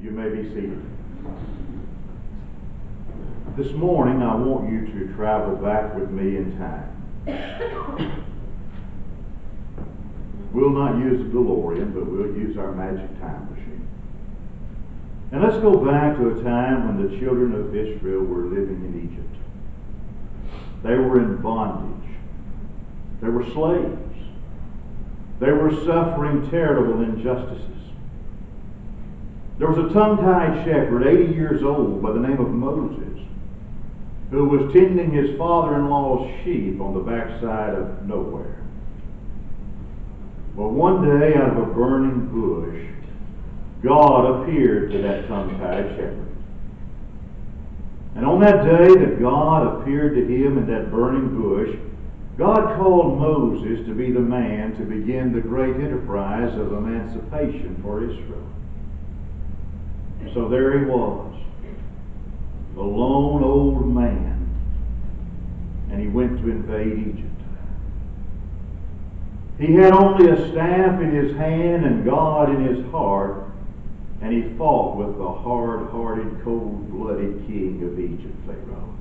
You may be seated. This morning I want you to travel back with me in time. We'll not use a DeLorean, but we'll use our magic time machine. And let's go back to a time when the children of Israel were living in Egypt. They were in bondage. They were slaves. They were suffering terrible injustices. There was a tongue-tied shepherd, 80 years old, by the name of Moses, who was tending his father-in-law's sheep on the backside of nowhere. Well, one day, out of a burning bush, God appeared to that tongue-tied shepherd. And on that day that God appeared to him in that burning bush, God called Moses to be the man to begin the great enterprise of emancipation for Israel. So there he was, a lone old man, and he went to invade Egypt. He had only a staff in his hand and God in his heart, and he fought with the hard-hearted, cold-blooded king of Egypt, Pharaoh.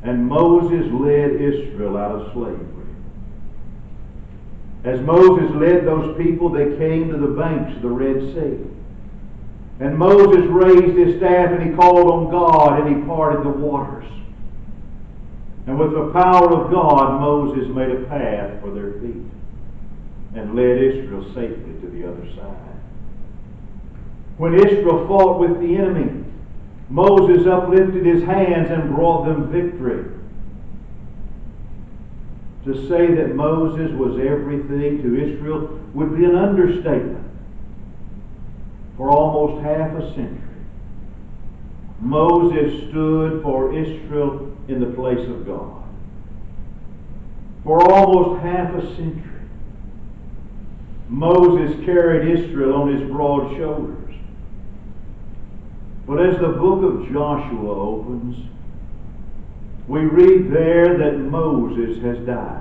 And Moses led Israel out of slavery. As Moses led those people, they came to the banks of the Red Sea. And Moses raised his staff and he called on God and he parted the waters. And with the power of God, Moses made a path for their feet and led Israel safely to the other side. When Israel fought with the enemy, Moses uplifted his hands and brought them victory. To say that Moses was everything to Israel would be an understatement. For almost half a century, Moses stood for Israel in the place of God. For almost half a century, Moses carried Israel on his broad shoulders. But as the book of Joshua opens, we read there that Moses has died.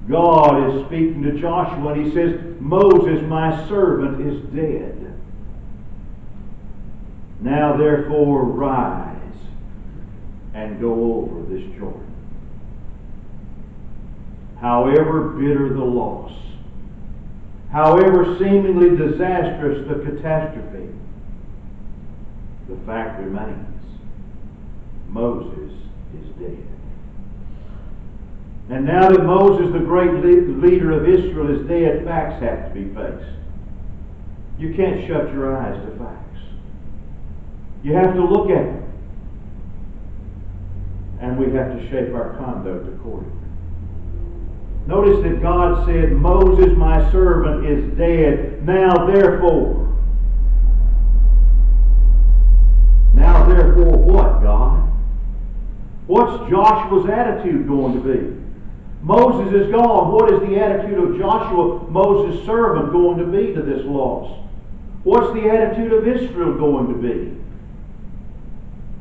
God is speaking to Joshua and he says, Moses, my servant, is dead. Now therefore rise and go over this Jordan. However bitter the loss, however seemingly disastrous the catastrophe, the fact remains, Moses is dead. And now that Moses, the great leader of Israel, is dead, facts have to be faced. You can't shut your eyes to facts. You have to look at them. And we have to shape our conduct accordingly. Notice that God said, Moses, my servant, is dead. Now therefore what, God? What's Joshua's attitude going to be? Moses is gone. What is the attitude of Joshua, Moses' servant, going to be to this loss? What's the attitude of Israel going to be?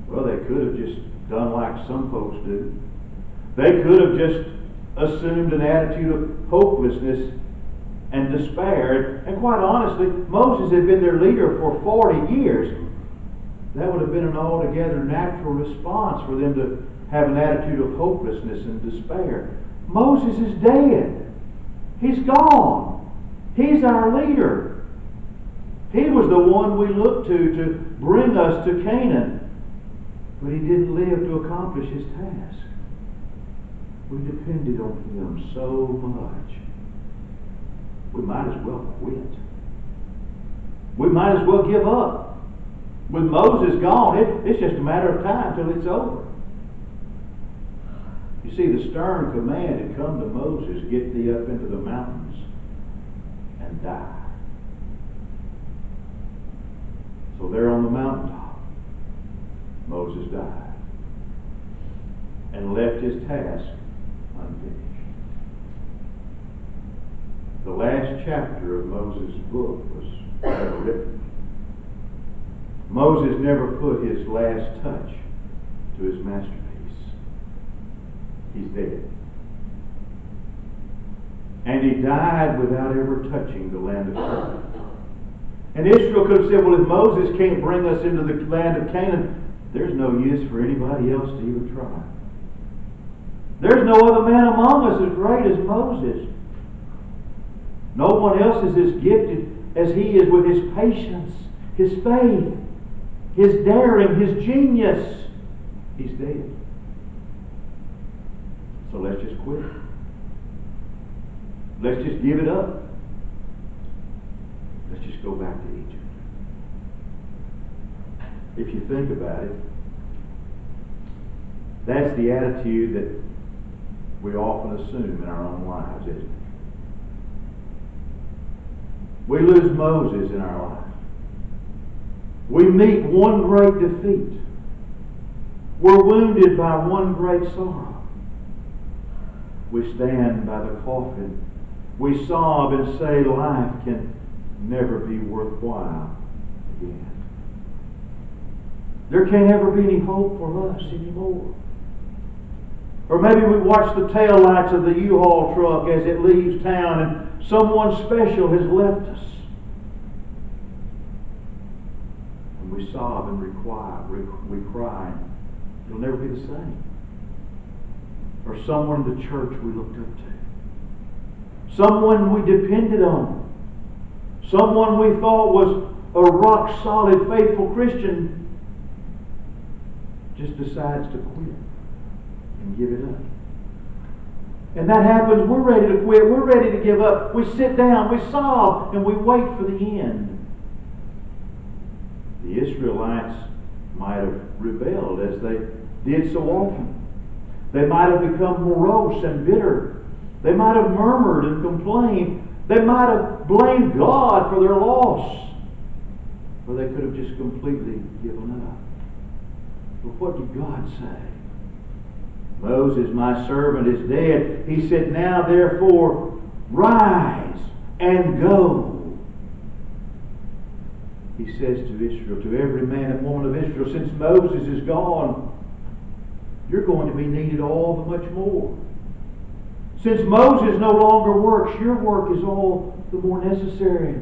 Well, they could have just done like some folks do. They could have just assumed an attitude of hopelessness and despair. And quite honestly, Moses had been their leader for 40 years. That would have been an altogether natural response for them to have an attitude of hopelessness and despair. Moses is dead. He's gone. He's our leader. He was the one we looked to bring us to Canaan. But he didn't live to accomplish his task. We depended on him so much. We might as well quit. We might as well give up. With Moses gone, it's just a matter of time till it's over. You see, the stern command had come to Moses, get thee up into the mountains and die. So there on the mountaintop, Moses died and left his task unfinished. The last chapter of Moses' book was never written. Moses never put his last touch to his masterpiece. He's dead. And he died without ever touching the land of Canaan. And Israel could have said, well, if Moses can't bring us into the land of Canaan, there's no use for anybody else to even try. There's no other man among us as great as Moses. No one else is as gifted as he is with his patience, his faith, his daring, his genius. He's dead. So let's just quit. Let's just give it up. Let's just go back to Egypt. If you think about it, that's the attitude that we often assume in our own lives, isn't it? We lose Moses in our life. We meet one great defeat. We're wounded by one great sorrow. We stand by the coffin. We sob and say life can never be worthwhile again. There can't ever be any hope for us anymore. Or maybe we watch the taillights of the U-Haul truck as it leaves town and someone special has left us. And we sob and we cry. It'll never be the same. Or someone in the church we looked up to. Someone we depended on. Someone we thought was a rock-solid, faithful Christian just decides to quit and give it up. And that happens, we're ready to quit, we're ready to give up. We sit down, we sob, and we wait for the end. The Israelites might have rebelled as they did so often. They might have become morose and bitter. They might have murmured and complained. They might have blamed God for their loss. Or they could have just completely given up. But what did God say? Moses, my servant, is dead. He said, now therefore, rise and go. He says to Israel, to every man and woman of Israel, since Moses is gone, you're going to be needed all the much more. Since Moses no longer works, your work is all the more necessary.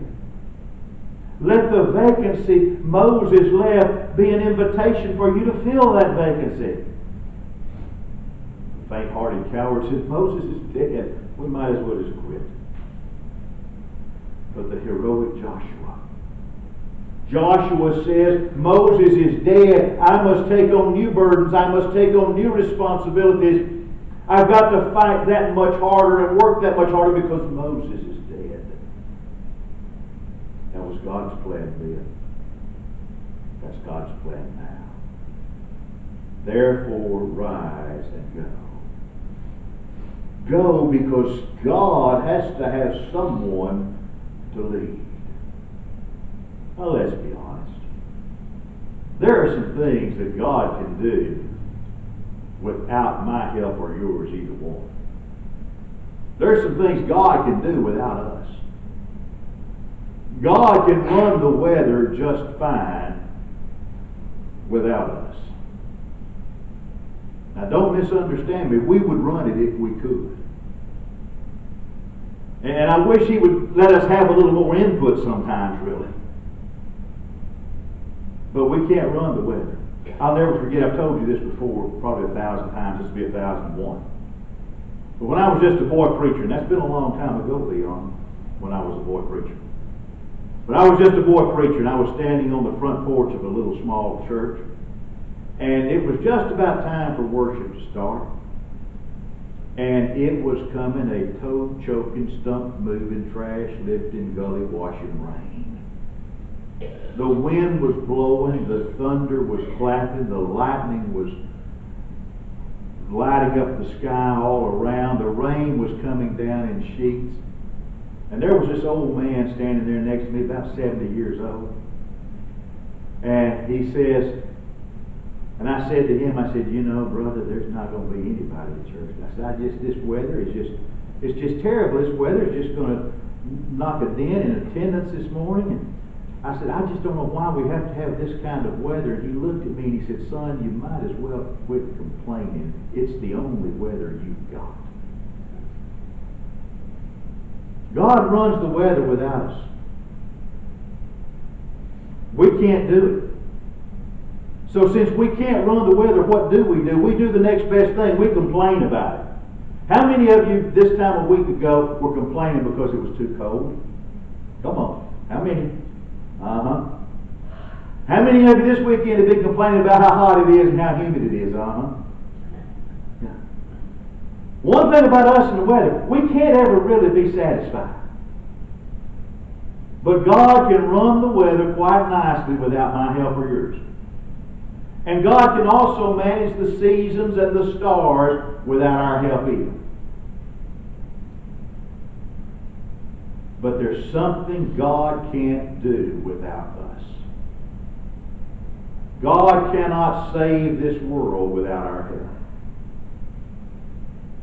Let the vacancy Moses left be an invitation for you to fill that vacancy. The faint-hearted coward says, Moses is dead. We might as well just quit. But the heroic Joshua says, Moses is dead. I must take on new burdens. I must take on new responsibilities. I've got to fight that much harder and work that much harder because Moses is dead. That was God's plan then. That's God's plan now. Therefore, rise and go. Go because God has to have someone to lead. Now let's be honest. There are some things that God can do without my help or yours, either one. There are some things God can do without us. God can run the weather just fine without us. Now don't misunderstand me. We would run it if we could. And I wish He would let us have a little more input sometimes, really. But we can't run the weather. I'll never forget, I've told you this before, probably 1,000 times, this will be 1,001. But when I was just a boy preacher, and that's been a long time ago, Leon, when I was a boy preacher. But I was just a boy preacher, and I was standing on the front porch of a little small church. And it was just about time for worship to start. And it was coming a toe-choking, stump-moving, trash-lifting, gully-washing rain. The wind was blowing, the thunder was clapping, the lightning was lighting up the sky all around. The rain was coming down in sheets. And there was this old man standing there next to me, about 70 years old. And he says, and I said to him, I said, you know, brother, there's not going to be anybody in church. I said, this weather is it's just terrible. This weather is just going to knock a dent in attendance this morning. And I said, I just don't know why we have to have this kind of weather. And he looked at me and he said, son, you might as well quit complaining. It's the only weather you've got. God runs the weather without us. We can't do it. So since we can't run the weather, what do? We do the next best thing. We complain about it. How many of you this time a week ago were complaining because it was too cold? Come on. How many? Uh-huh. How many of you this weekend have been complaining about how hot it is and how humid it is? Uh-huh. Yeah. One thing about us and the weather, we can't ever really be satisfied. But God can run the weather quite nicely without my help or yours. And God can also manage the seasons and the stars without our help either. But there's something God can't do without us. God cannot save this world without our help.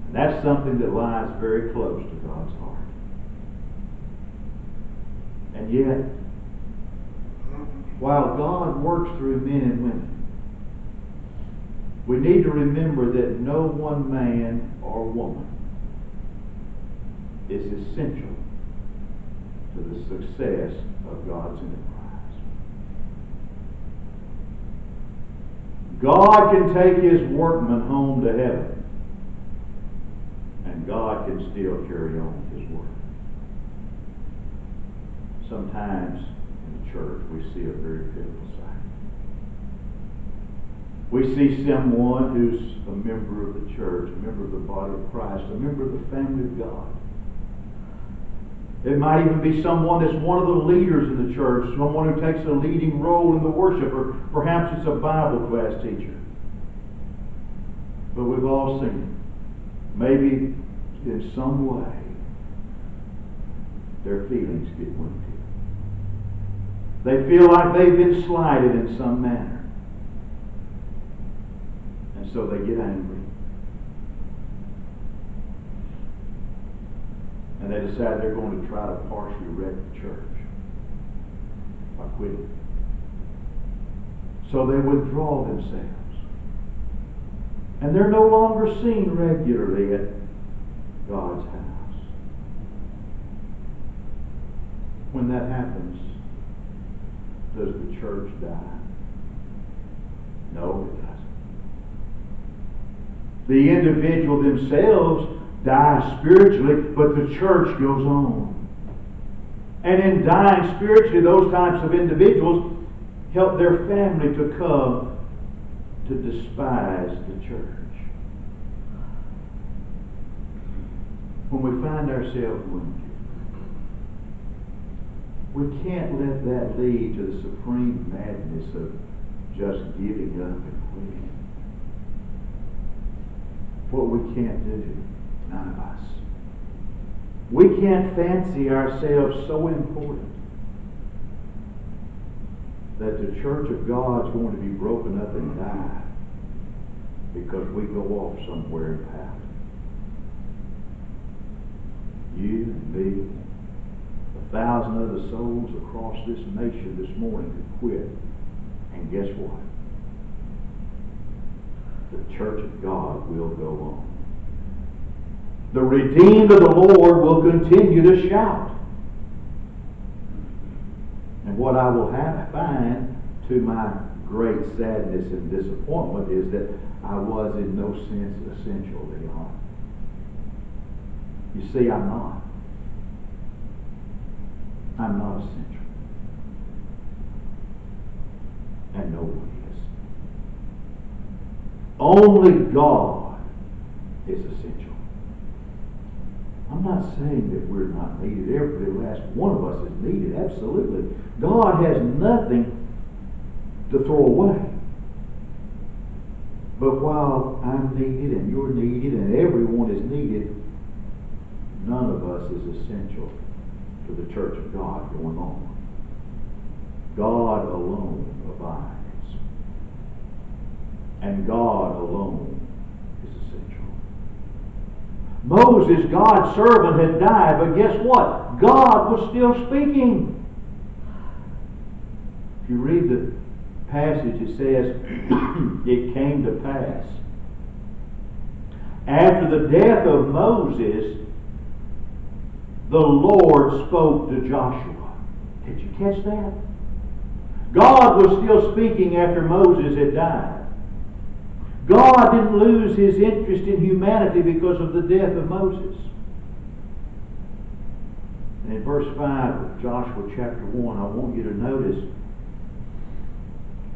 And that's something that lies very close to God's heart. And yet, while God works through men and women, we need to remember that no one man or woman is essential to the success of God's enterprise. God can take His workmen home to heaven, and God can still carry on His work. Sometimes in the church we see a very pitiful sight. We see someone who's a member of the church, a member of the body of Christ, a member of the family of God. It might even be someone that's one of the leaders in the church, someone who takes a leading role in the worship, or perhaps it's a Bible class teacher. But we've all seen it. Maybe in some way their feelings get wounded. They feel like they've been slighted in some manner. And so they get angry. And they decide they're going to try to partially wreck the church by quitting. So they withdraw themselves. And they're no longer seen regularly at God's house. When that happens, does the church die? No, it doesn't. The individual themselves die spiritually, but the church goes on. And in dying spiritually, those types of individuals help their family to come to despise the church. When we find ourselves wounded, we can't let that lead to the supreme madness of just giving up and quitting. What we can't do, none of us. We can't fancy ourselves so important that the church of God is going to be broken up and die because we go off somewhere and pout. You and me, 1,000 other souls across this nation this morning could quit. And guess what? The church of God will go on. The redeemed of the Lord will continue to shout. And what I will find, to my great sadness and disappointment, is that I was in no sense essential to God. You see, I'm not. I'm not essential. And no one is. Only God is essential. I'm not saying that we're not needed. Every last one of us is needed. Absolutely. God has nothing to throw away. But while I'm needed and you're needed and everyone is needed, none of us is essential to the church of God going on. God alone abides. And God alone is essential. Moses, God's servant, had died, but guess what? God was still speaking. If you read the passage, it says, it came to pass after the death of Moses, the Lord spoke to Joshua. Did you catch that? God was still speaking after Moses had died. God didn't lose His interest in humanity because of the death of Moses. And in verse 5 of Joshua chapter 1, I want you to notice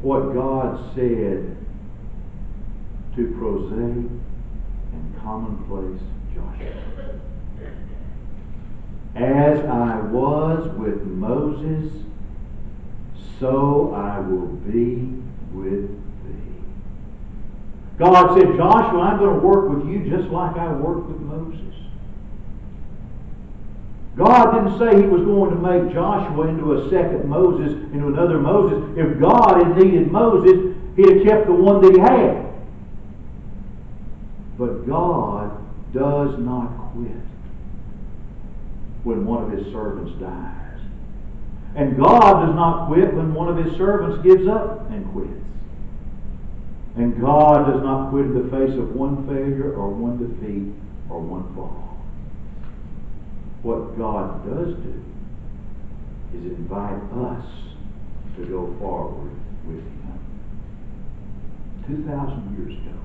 what God said to prosaic and commonplace Joshua. As I was with Moses, so I will be with thee. God said, Joshua, I'm going to work with you just like I worked with Moses. God didn't say He was going to make Joshua into a second Moses, into another Moses. If God had needed Moses, He'd have kept the one that He had. But God does not quit when one of His servants dies. And God does not quit when one of His servants gives up and quits. And God does not quit in the face of one failure or one defeat or one fall. What God does do is invite us to go forward with Him. 2,000 years ago,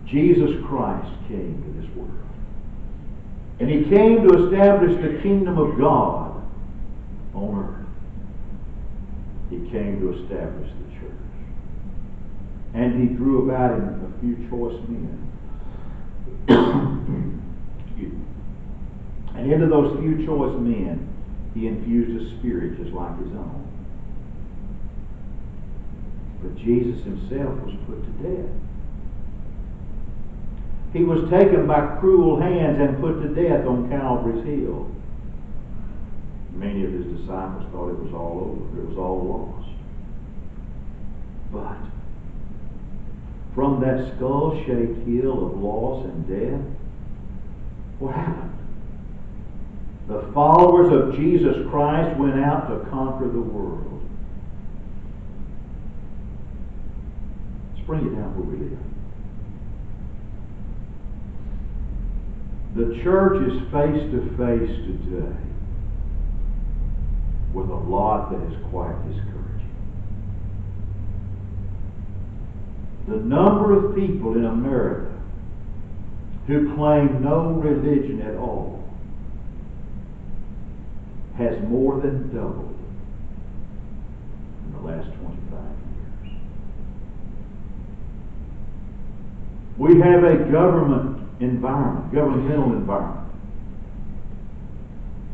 Jesus Christ came to this world. And He came to establish the kingdom of God on earth. He came to establish the church. And He drew about Him a few choice men. Excuse me. And into those few choice men, He infused a spirit just like His own. But Jesus Himself was put to death. He was taken by cruel hands and put to death on Calvary's hill. Many of His disciples thought it was all over. It was all lost. But from that skull-shaped hill of loss and death, what happened? The followers of Jesus Christ went out to conquer the world. Let's bring it down where we live. The church is face to face today with a lot that is quite discouraging. The number of people in America who claim no religion at all has more than doubled in the last 25 years. We have a governmental environment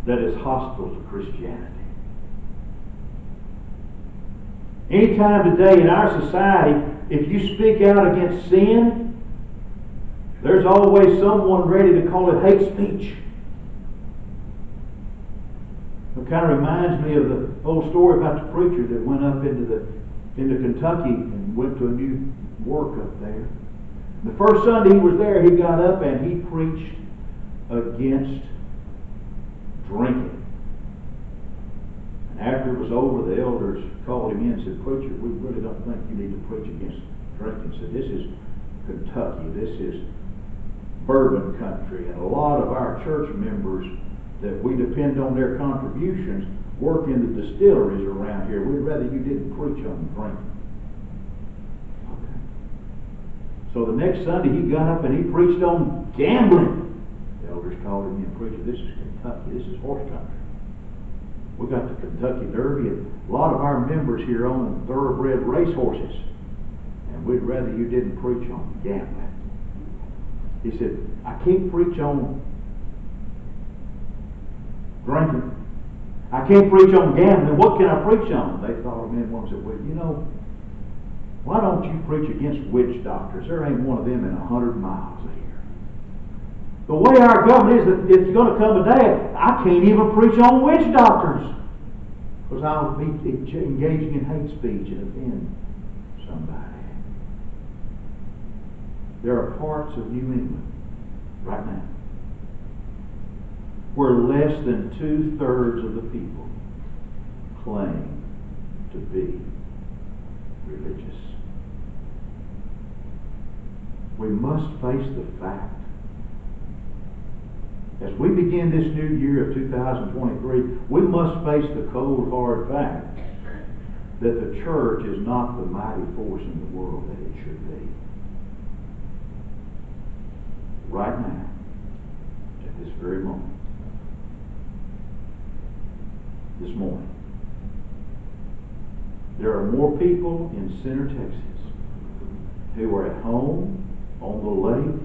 that is hostile to Christianity. Anytime today in our society, if you speak out against sin, there's always someone ready to call it hate speech. It kind of reminds me of the old story about the preacher that went up into Kentucky and went to a new work up there. The first Sunday he was there, he got up and he preached against drinking. And after it was over, the elders called him in and said, "Preacher, we really don't think you need to preach against drinking." He said, "This is Kentucky. This is bourbon country. And a lot of our church members that we depend on their contributions work in the distilleries around here. We'd rather you didn't preach on drinking." So the next Sunday he got up and he preached on gambling. The elders called him in, "Preacher, this is Kentucky. This is horse country. We got the Kentucky Derby, and a lot of our members here own thoroughbred racehorses. And we'd rather you didn't preach on gambling." He said, "I can't preach on drinking. I can't preach on gambling. What can I preach on?" They thought of me and one said, "Well, why don't you preach against witch doctors? There ain't one of them in 100 miles of here." The way our government is, that it's going to come a day, I can't even preach on witch doctors because I'll be engaging in hate speech and offend somebody. There are parts of New England right now where less than 2/3 of the people claim to be religious. We must face the fact. As we begin this new year of 2023, we must face the cold, hard fact that the church is not the mighty force in the world that it should be. Right now, at this very moment, this morning, there are more people in Center, Texas, who are at home, on the lake,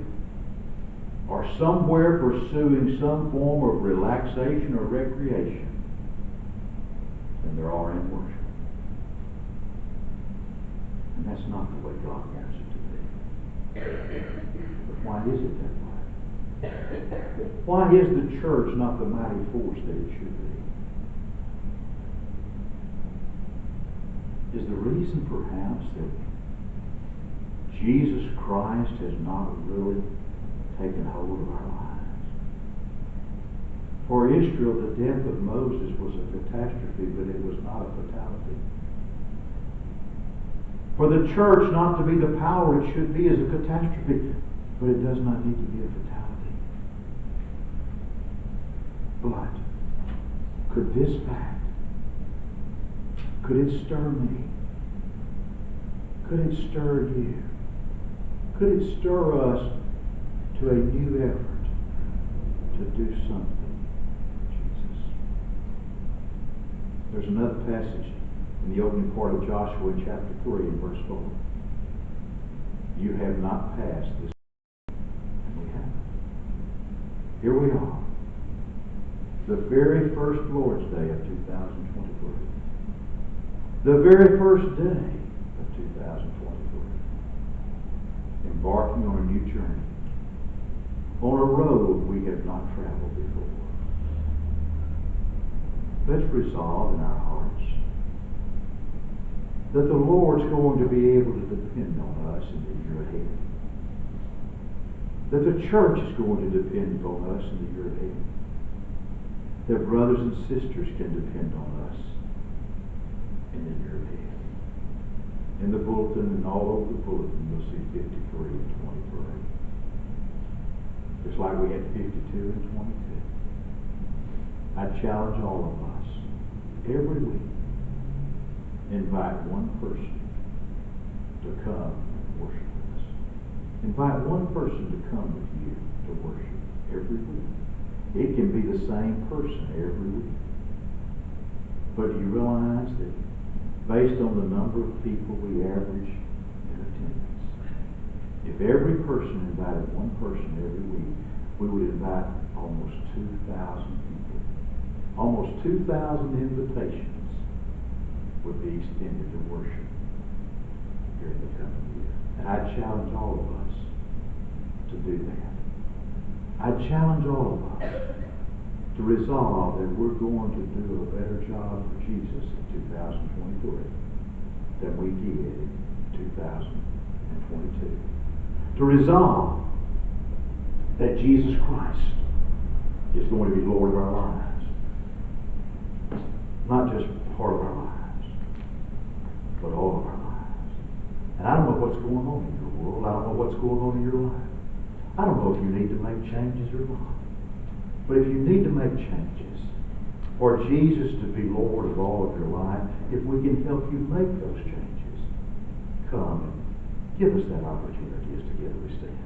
or somewhere pursuing some form of relaxation or recreation than there are in worship. And that's not the way God wants it to be. But why is it that way? Why is the church not the mighty force that it should be? Is the reason perhaps that Jesus Christ has not really taken hold of our lives? For Israel, the death of Moses was a catastrophe, but it was not a fatality. For the church not to be the power it should be is a catastrophe, but it does not need to be a fatality. But could this fact, could it stir me? Could it stir you? Could it stir us to a new effort to do something for Jesus? There's another passage in the opening part of Joshua in chapter 3 and verse 4. You have not passed this, and we have. Here we are. The very first Lord's Day of 2023. The very first day of 2023. Embarking on a new journey. On a road we have not traveled before. Let's resolve in our hearts that the Lord's going to be able to depend on us in the year ahead. That the church is going to depend on us in the year ahead. That brothers and sisters can depend on us in the year ahead. In the bulletin and all over the bulletin, you'll see 53 and 23. Just like we had 52 and 22. I challenge all of us, every week, invite one person to come and worship with us. Invite one person to come with you to worship every week. It can be the same person every week. But do you realize that based on the number of people we average in attendance, if every person invited one person every week, we would invite almost 2,000 people. Almost 2,000 invitations would be extended to worship during the coming year. And I challenge all of us to do that. I challenge all of us to resolve that we're going to do a better job for Jesus in 2023 than we did in 2022. To resolve that Jesus Christ is going to be Lord of our lives. Not just part of our lives, but all of our lives. And I don't know what's going on in your world. I don't know what's going on in your life. I don't know if you need to make changes or not. But if you need to make changes for Jesus to be Lord of all of your life, if we can help you make those changes, come and give us that opportunity as together we stand.